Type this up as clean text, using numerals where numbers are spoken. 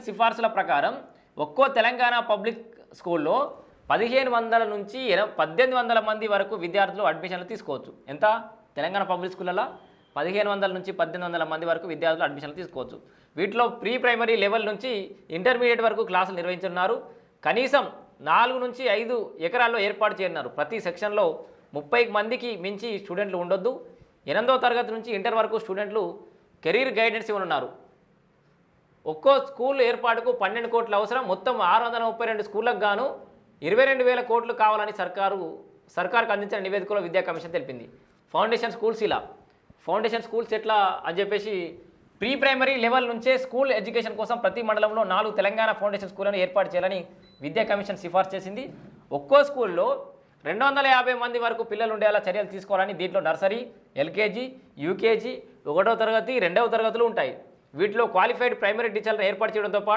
సిఫార్సుల ప్రకారం ఒక్కో తెలంగాణ పబ్లిక్ స్కూల్లో 1500 నుంచి 1800 మంది వరకు విద్యార్థులు అడ్మిషన్లు తీసుకోవచ్చు. ఎంత? తెలంగాణ పబ్లిక్ స్కూళ్ళలో 1500 నుంచి 1800 మంది వరకు విద్యార్థులు అడ్మిషన్లు తీసుకోవచ్చు. వీటిలో ప్రీ ప్రైమరీ లెవెల్ నుంచి ఇంటర్మీడియట్ వరకు క్లాసులు నిర్వహించున్నారు. కనీసం 4 నుంచి 5 ఎకరాల్లో ఏర్పాటు చేయనున్నారు. ప్రతి సెక్షన్లో 30 మందికి మించి స్టూడెంట్లు ఉండొద్దు. 8వ తరగతి నుంచి ఇంటర్ వరకు స్టూడెంట్లు కెరీర్ గైడెన్స్ ఇవ్వనున్నారు. ఒక్కో స్కూల్ ఏర్పాటుకు 12 కోట్ల అవసరం. మొత్తం 632 స్కూళ్ళకు గాను 22,000 కోట్లు కావాలని సర్కారుకు అందించిన నివేదికలో విద్యా కమిషన్ తెలిపింది. ఫౌండేషన్ స్కూల్స్ ఎట్లా అని చెప్పేసి ప్రీ ప్రైమరీ లెవెల్ నుంచే స్కూల్ ఎడ్యుకేషన్ కోసం ప్రతి మండలంలో 4 తెలంగాణ ఫౌండేషన్ స్కూళ్లను ఏర్పాటు చేయాలని విద్యా కమిషన్ సిఫార్సు చేసింది. ఒక్కో స్కూల్లో 250 మంది వరకు పిల్లలు ఉండేలా చర్యలు తీసుకోవాలని, దీంట్లో నర్సరీ, ఎల్కేజీ, యూకేజీ, 1వ తరగతి, 2వ తరగతులు ఉంటాయి. వీటిలో క్వాలిఫైడ్ ప్రైమరీ టీచర్లను ఏర్పాటు చేయడంతో పాటు